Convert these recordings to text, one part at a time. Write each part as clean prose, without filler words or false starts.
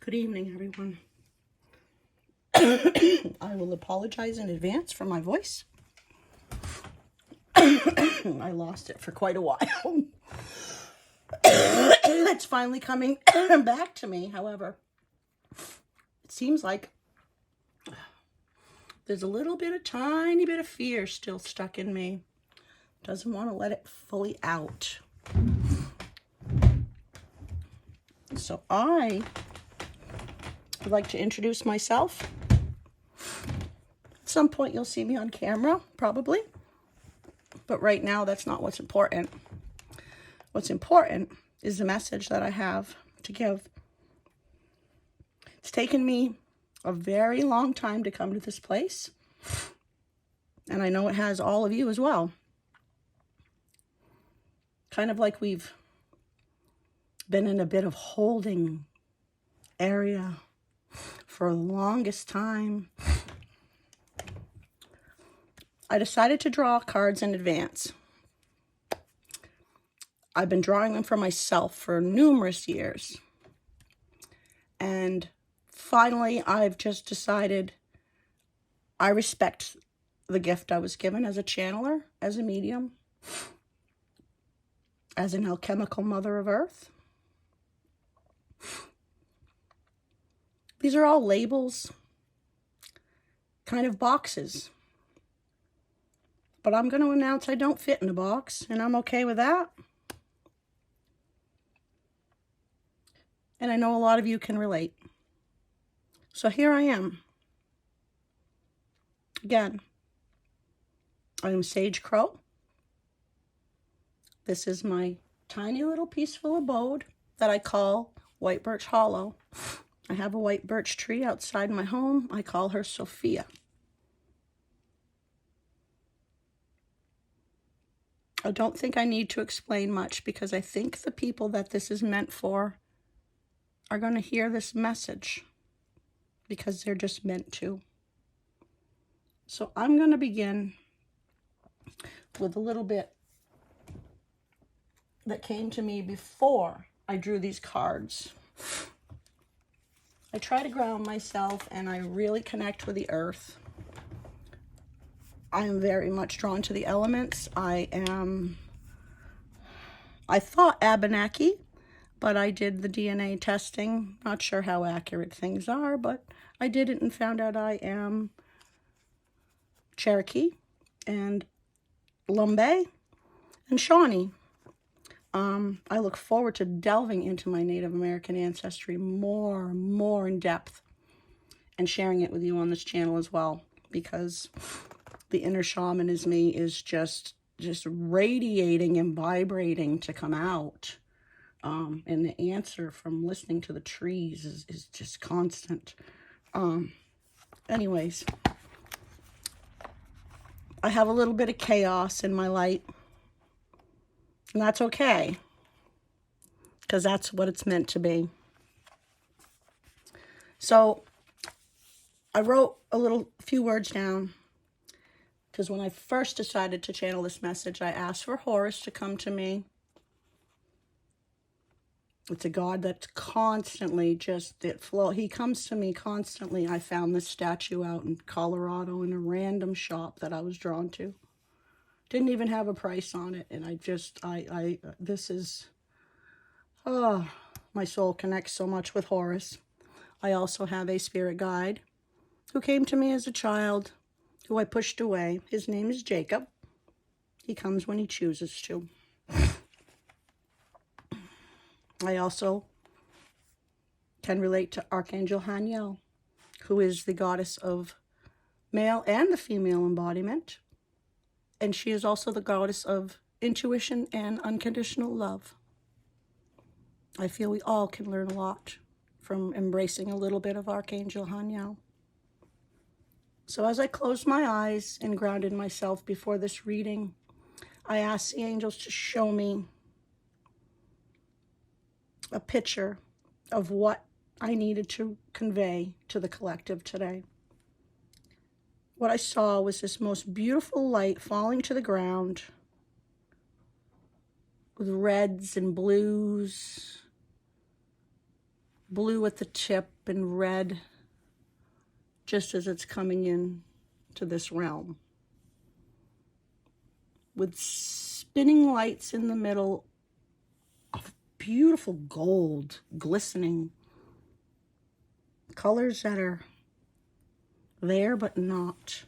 Good evening, everyone. I will apologize in advance for my voice. I lost it for quite a while. It's finally coming back to me. However, it seems like there's a little bit of tiny bit of fear still stuck in me. Doesn't want to let it fully out. So I would like to introduce myself. At some point you'll see me on camera, probably. But right now, that's not what's important. What's important is the message that I have to give. It's taken me a very long time to come to this place. And I know it has all of you as well. Kind of like we've been in a bit of holding area for the longest time. I decided to draw cards in advance. I've been drawing them for myself for numerous years. And finally, I've just decided I respect the gift I was given as a channeler, as a medium, as an alchemical mother of earth. These are all labels, kind of boxes. But I'm going to announce I don't fit in a box, and I'm okay with that. And I know a lot of you can relate. So here I am. Again, I am Sage Crow. This is my tiny little peaceful abode that I call White Birch Hollow. I have a white birch tree outside my home. I call her Sophia. I don't think I need to explain much because I think the people that this is meant for are going to hear this message because they're just meant to. So I'm going to begin with a little bit that came to me before I drew these cards. I try to ground myself and I really connect with the earth. I am very much drawn to the elements. I thought Abenaki, but I did the DNA testing. Not sure how accurate things are, but I did it and found out I am Cherokee and Lumbee and Shawnee. I look forward to delving into my Native American ancestry more in depth and sharing it with you on this channel as well, because the inner shaman is me is just radiating and vibrating to come out. And the answer from listening to the trees is just constant. Anyways, I have a little bit of chaos in my light. And that's okay, because that's what it's meant to be. So I wrote a few words down, because when I first decided to channel this message, I asked for Horus to come to me. It's a God that's constantly he comes to me constantly. I found this statue out in Colorado in a random shop that I was drawn to. Didn't even have a price on it. And my soul connects so much with Horus. I also have a spirit guide who came to me as a child, who I pushed away. His name is Jacob. He comes when he chooses to. I also can relate to Archangel Haniel, who is the goddess of male and the female embodiment. And she is also the goddess of intuition and unconditional love. I feel we all can learn a lot from embracing a little bit of Archangel Haniel. So as I closed my eyes and grounded myself before this reading, I asked the angels to show me a picture of what I needed to convey to the collective today. What I saw was this most beautiful light falling to the ground with reds and blues blue at the tip and red just as it's coming in to this realm, with spinning lights in the middle of beautiful gold, glistening colors that are there but not.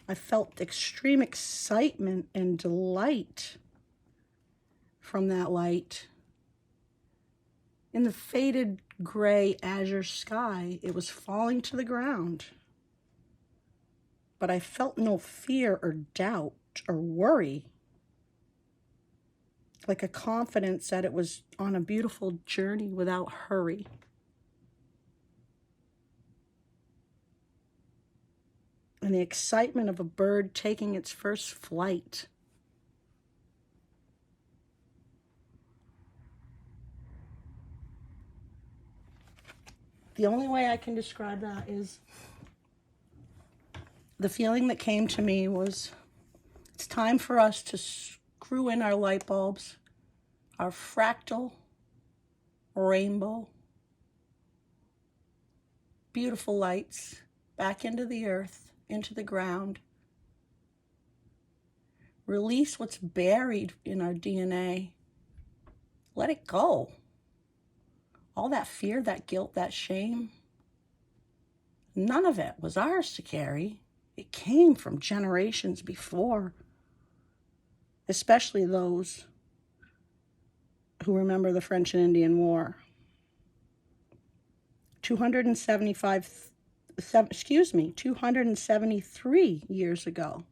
I felt extreme excitement and delight from that light. In the faded gray azure sky, it was falling to the ground. But I felt no fear or doubt or worry. Like a confidence that it was on a beautiful journey without hurry. And the excitement of a bird taking its first flight. The only way I can describe that is the feeling that came to me was it's time for us to screw in our light bulbs, our fractal, rainbow, beautiful lights back into the earth, into the ground. Release what's buried in our DNA. Let it go. All that fear, that guilt, that shame, none of it was ours to carry. It came from generations before, especially those who remember the French and Indian War. 273 years ago.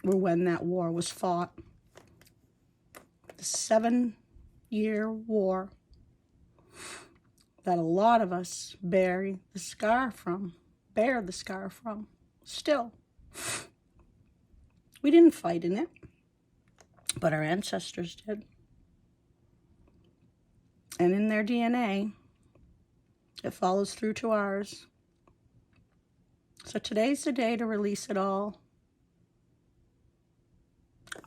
Were when that war was fought. The 7-year war that a lot of us bear the scar from. Still. We didn't fight in it, but our ancestors did. And in their DNA, it follows through to ours. So today's the day to release it all.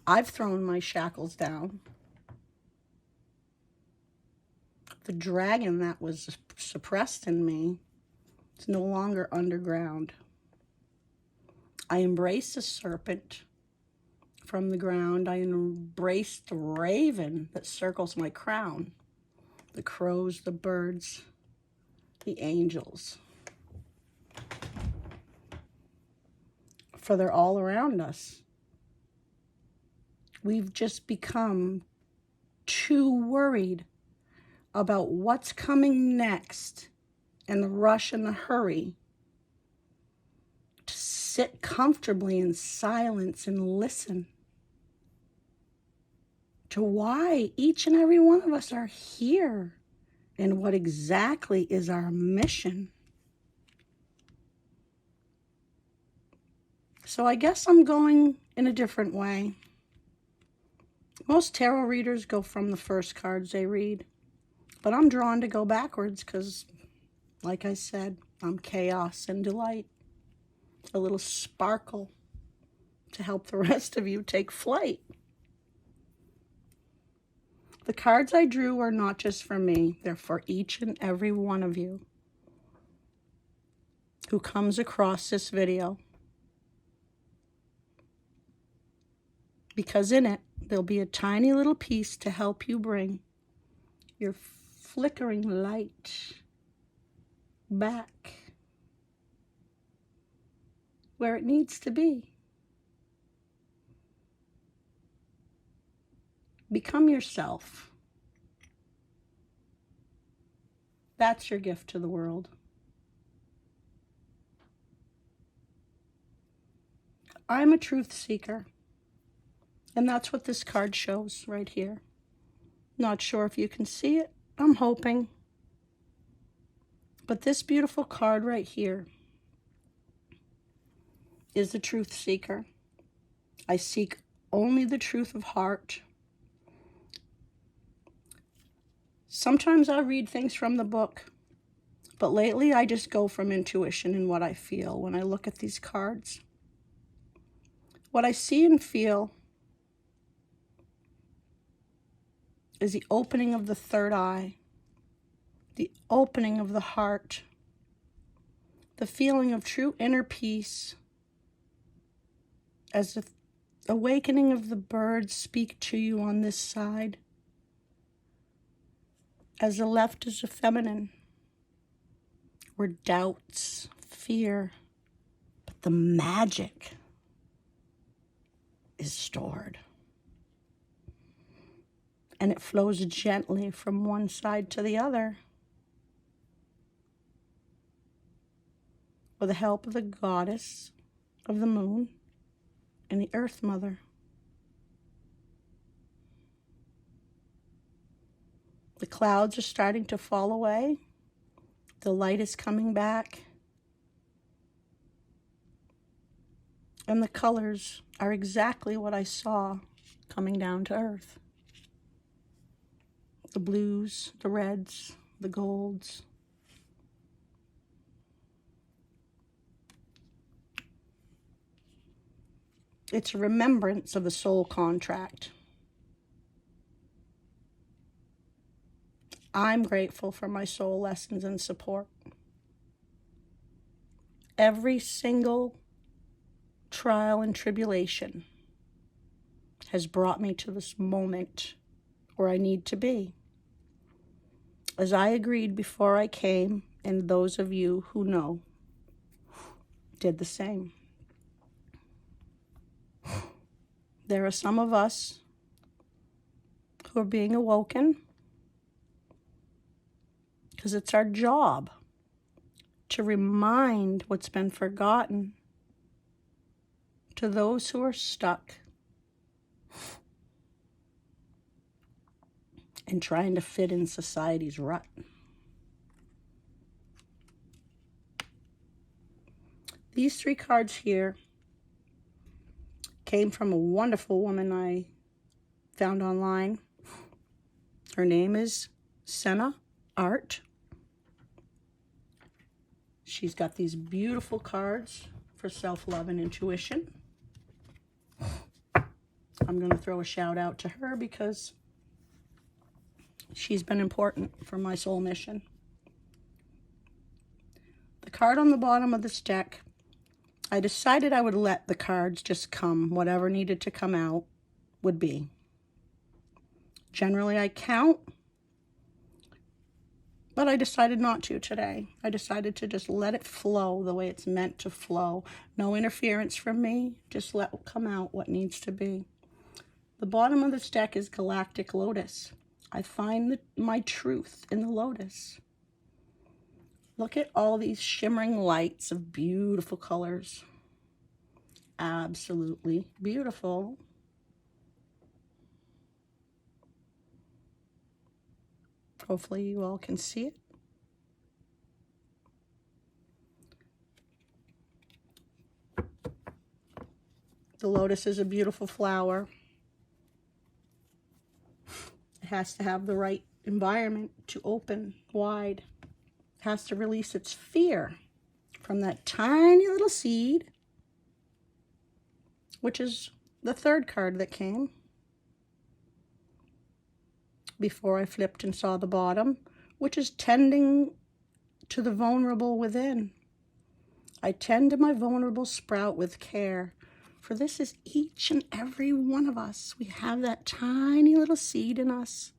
I've thrown my shackles down. The dragon that was suppressed in me is no longer underground. I embrace the serpent from the ground. I embrace the raven that circles my crown. The crows, the birds, the angels. For they're all around us. We've just become too worried about what's coming next and the rush and the hurry to sit comfortably in silence and listen to why each and every one of us are here and what exactly is our mission. So I guess I'm going in a different way. Most tarot readers go from the first cards they read, but I'm drawn to go backwards because, like I said, I'm chaos and delight. A little sparkle to help the rest of you take flight. The cards I drew are not just for me, they're for each and every one of you who comes across this video. Because in it, there'll be a tiny little piece to help you bring your flickering light back where it needs to be. Become yourself. That's your gift to the world. I'm a truth seeker. And that's what this card shows right here. Not sure if you can see it. I'm hoping. But this beautiful card right here is the truth seeker. I seek only the truth of heart. Sometimes I read things from the book, but lately I just go from intuition and what I feel when I look at these cards. What I see and feel is the opening of the third eye, the opening of the heart, the feeling of true inner peace as the awakening of the birds speak to you on this side, as the left is the feminine, where doubts, fear, but the magic is stored. And it flows gently from one side to the other with the help of the goddess of the moon and the earth mother. The clouds are starting to fall away. The light is coming back. And the colors are exactly what I saw coming down to earth. The blues, the reds, the golds. It's a remembrance of the soul contract. I'm grateful for my soul lessons and support. Every single trial and tribulation has brought me to this moment where I need to be. As I agreed before I came, and those of you who know did the same. There are some of us who are being awoken because it's our job to remind what's been forgotten to those who are stuck and trying to fit in society's rut. These 3 cards here came from a wonderful woman I found online. Her name is Senna Art. She's got these beautiful cards for self-love and intuition. I'm going to throw a shout out to her because she's been important for my soul mission. The card on the bottom of this deck, I decided I would let the cards just come. Whatever needed to come out would be. Generally, I count, but I decided not to today. I decided to just let it flow the way it's meant to flow. No interference from me. Just let it come out what needs to be. The bottom of this deck is Galactic Lotus. I find my truth in the lotus. Look at all these shimmering lights of beautiful colors. Absolutely beautiful. Hopefully you all can see it. The lotus is a beautiful flower. It has to have the right environment to open wide. It has to release its fear from that tiny little seed, which is the 3rd card that came before I flipped and saw the bottom, which is tending to the vulnerable within. I tend to my vulnerable sprout with care, for this is each and every one of us. We have that tiny little seed in us,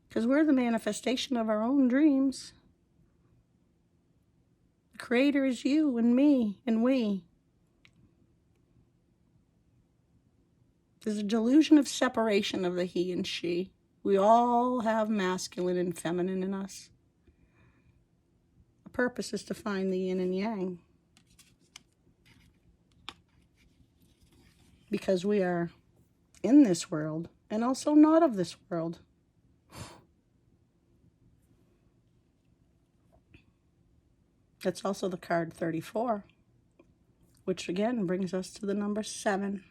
because we're the manifestation of our own dreams. The Creator is you and me and we. There's a delusion of separation of the he and she. We all have masculine and feminine in us. The purpose is to find the yin and yang. Because we are in this world and also not of this world. That's also the card 34, which again brings us to the number 7.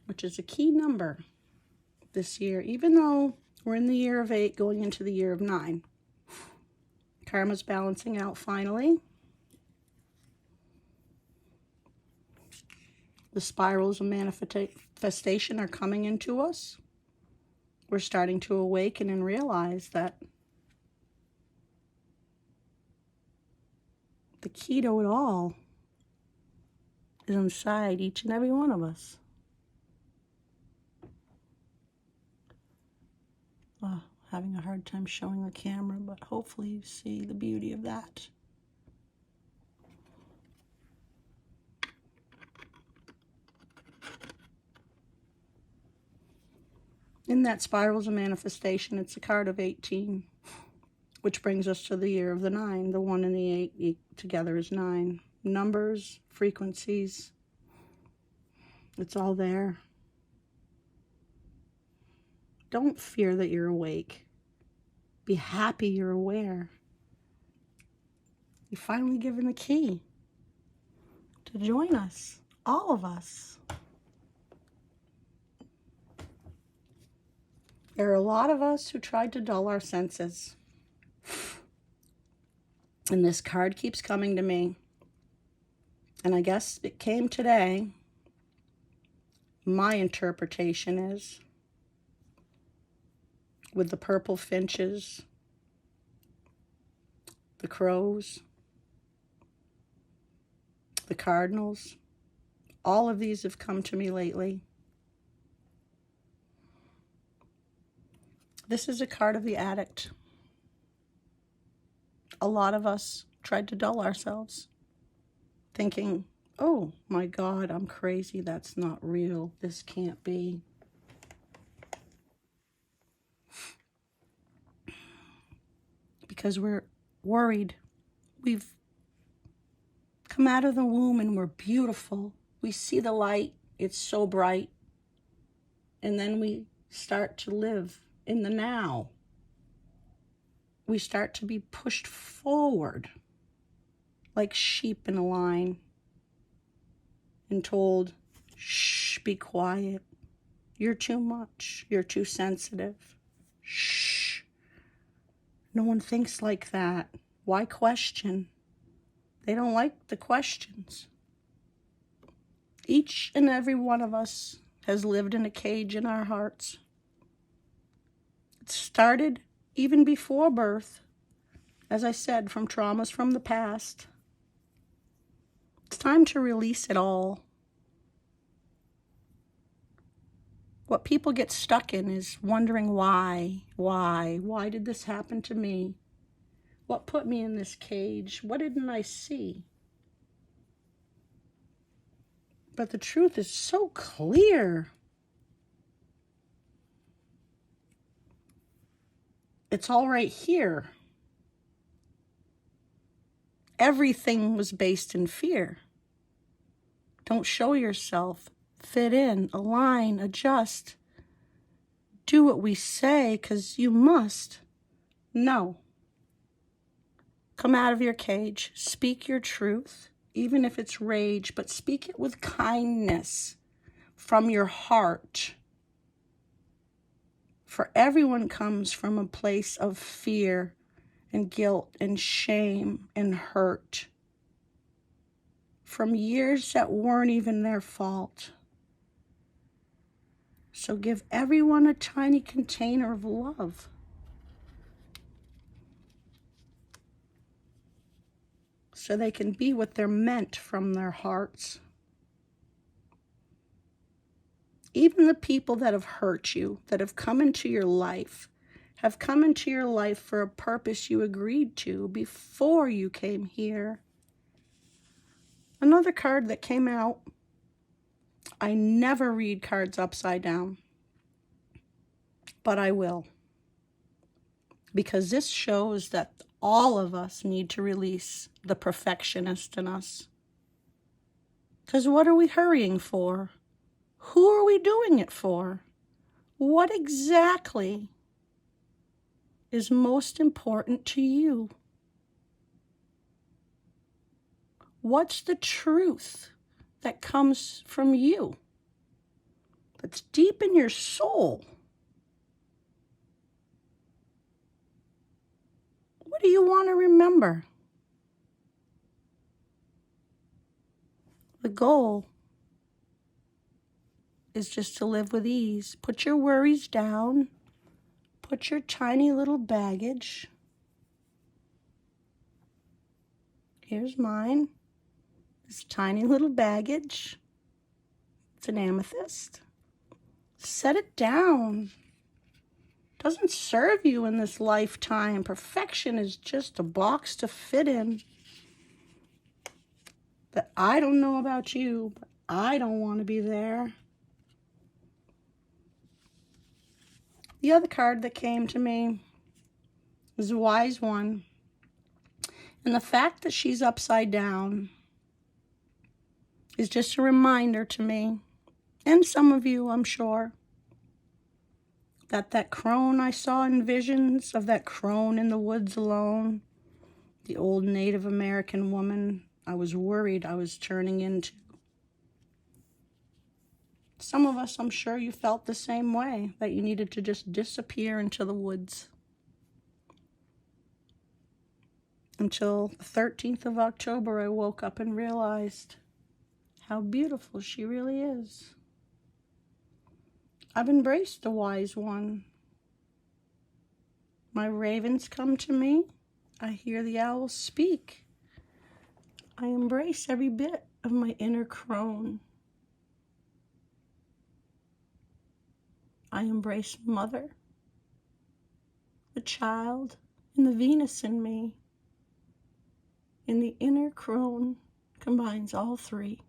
Which is a key number this year, even though we're in the year of 8 going into the year of 9. Karma's balancing out finally. The spirals of manifestation are coming into us. We're starting to awaken and realize that the key to it all is inside each and every one of us. Oh, having a hard time showing the camera, but hopefully you see the beauty of that. In that spirals of manifestation, it's a card of 18, which brings us to the year of the 9. The 1 and the 8 together is 9. Numbers, frequencies, it's all there. Don't fear that you're awake. Be happy you're aware. You're finally given the key to join us, all of us. There are a lot of us who tried to dull our senses. And this card keeps coming to me. And I guess it came today. My interpretation is, with the purple finches, the crows, the cardinals, all of these have come to me lately. This is a card of the addict. A lot of us tried to dull ourselves, thinking, oh my God, I'm crazy. That's not real. This can't be. Because we're worried. We've come out of the womb and we're beautiful. We see the light. It's so bright. And then we start to live in the now. We start to be pushed forward like sheep in a line and told, shh, be quiet. You're too much. You're too sensitive. Shh. No one thinks like that. Why question? They don't like the questions. Each and every one of us has lived in a cage in our hearts. It started even before birth, as I said, from traumas from the past. It's time to release it all. What people get stuck in is wondering why did this happen to me? What put me in this cage? What didn't I see? But the truth is so clear. It's all right here. Everything was based in fear. Don't show yourself. Fit in, align, adjust. Do what we say because you must. No. Come out of your cage. Speak your truth, even if it's rage, but speak it with kindness from your heart. For everyone comes from a place of fear and guilt and shame and hurt from years that weren't even their fault. So give everyone a tiny container of love. So they can be what they're meant from their hearts. Even the people that have hurt you, that have come into your life, have come into your life for a purpose you agreed to before you came here. Another card that came out, I never read cards upside down, but I will. Because this shows that all of us need to release the perfectionist in us. Because what are we hurrying for? Who are we doing it for? What exactly is most important to you? What's the truth that comes from you? That's deep in your soul. What do you want to remember? The goal is just to live with ease. Put your worries down. Put your tiny little baggage. Here's mine. This tiny little baggage. It's an amethyst. Set it down. Doesn't serve you in this lifetime. Perfection is just a box to fit in. That I don't know about you, but I don't want to be there. The other card that came to me is a wise one. And the fact that she's upside down is just a reminder to me, and some of you, I'm sure, that crone I saw in visions of that crone in the woods alone, the old Native American woman I was worried I was turning into. Some of us, I'm sure you felt the same way, that you needed to just disappear into the woods. Until the 13th of October, I woke up and realized how beautiful she really is. I've embraced the wise one. My ravens come to me. I hear the owls speak. I embrace every bit of my inner crone. I embrace Mother, the child, and the Venus in me. And the inner crone combines all three.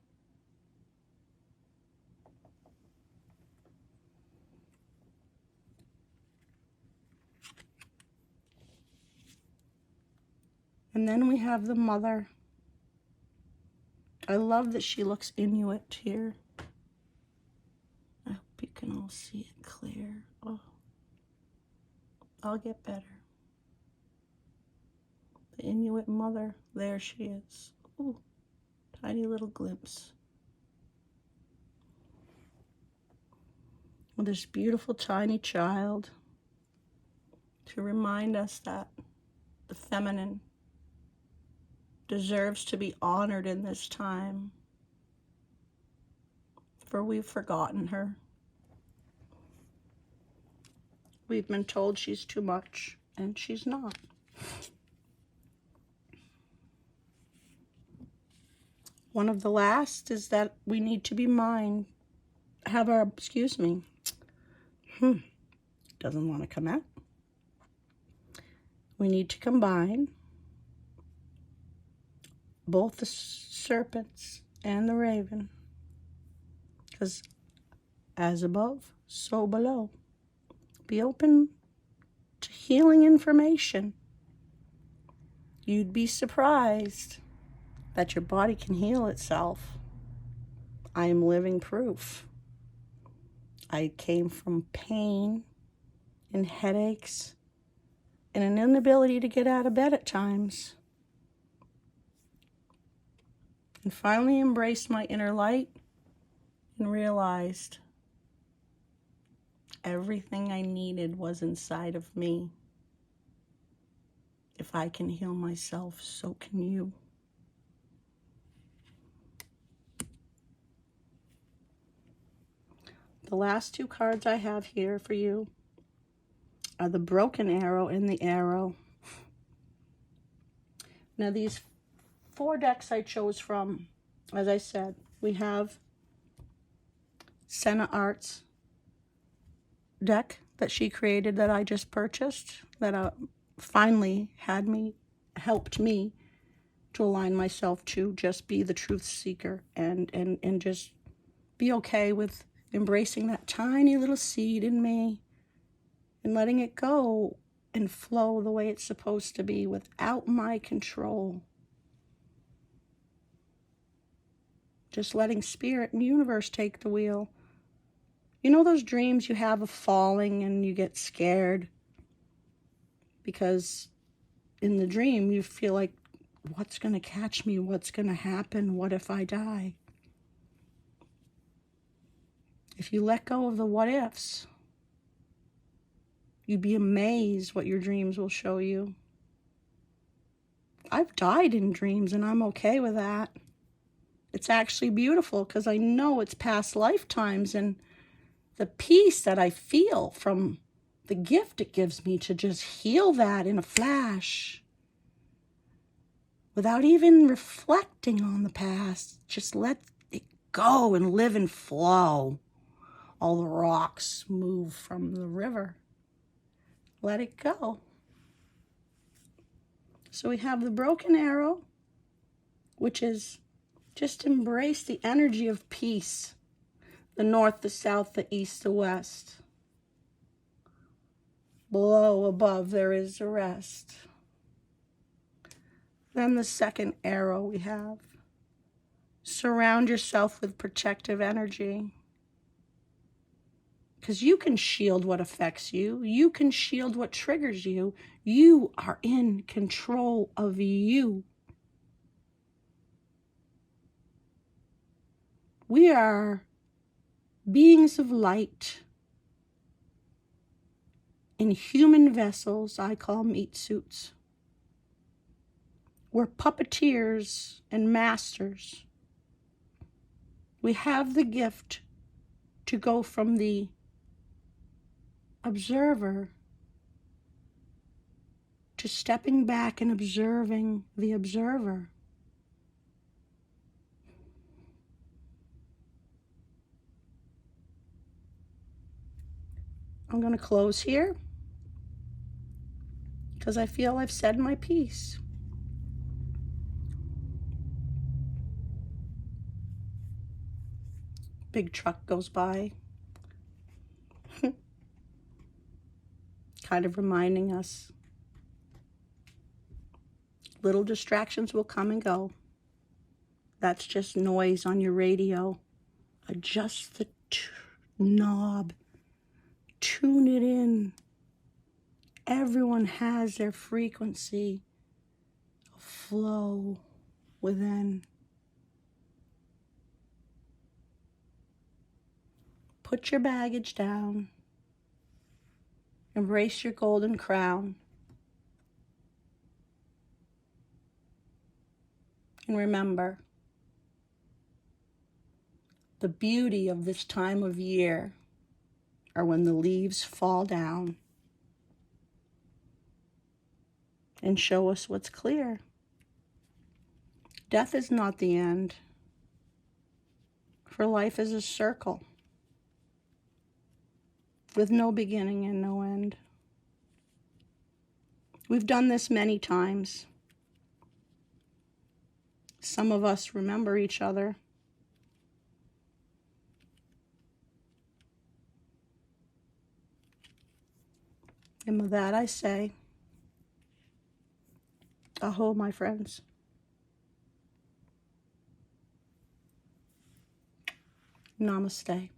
And then we have the Mother. I love that she looks Inuit here. I hope you can all see it clear. Oh, I'll get better. The Inuit Mother, there she is. Ooh, tiny little glimpse. With this beautiful tiny child to remind us that the feminine deserves to be honored in this time, for we've forgotten her. We've been told she's too much, and she's not. One of the last is that we need to be doesn't want to come out. We need to combine both the serpents and the raven, because as above, so below. Be open to healing information. You'd be surprised that your body can heal itself. I am living proof. I came from pain and headaches and an inability to get out of bed at times, and finally embraced my inner light and realized everything I needed was inside of me. If I can heal myself, so can you. The last two cards I have here for you are the Broken Arrow and the Arrow. Now these 4 decks I chose from, as I said, we have Senna Arts deck that she created that I just purchased, that finally helped me to align myself to just be the truth seeker and just be okay with embracing that tiny little seed in me and letting it go and flow the way it's supposed to be without my control. Just letting spirit and universe take the wheel. You know those dreams you have of falling and you get scared? Because in the dream you feel like, what's going to catch me? What's going to happen? What if I die? If you let go of the what ifs, you'd be amazed what your dreams will show you. I've died in dreams and I'm okay with that. It's actually beautiful because I know it's past lifetimes, and the peace that I feel from the gift it gives me to just heal that in a flash without even reflecting on the past. Just let it go and live and flow. All the rocks move from the river. Let it go. So we have the broken arrow, which is just embrace the energy of peace. The north, the south, the east, the west. Below, above, there is a rest. Then the second arrow we have. Surround yourself with protective energy. Because you can shield what affects you. You can shield what triggers you. You are in control of you. We are beings of light in human vessels I call meat suits. We're puppeteers and masters. We have the gift to go from the observer to stepping back and observing the observer. I'm going to close here because I feel I've said my piece. Big truck goes by, kind of reminding us little distractions will come and go. That's just noise on your radio. Adjust the knob. Tune it in. Everyone has their frequency of flow within. Put your baggage down. Embrace your golden crown. And remember, the beauty of this time of year are when the leaves fall down and show us what's clear. Death is not the end, for life is a circle with no beginning and no end. We've done this many times. Some of us remember each other. And with that I say, aho, my friends. Namaste.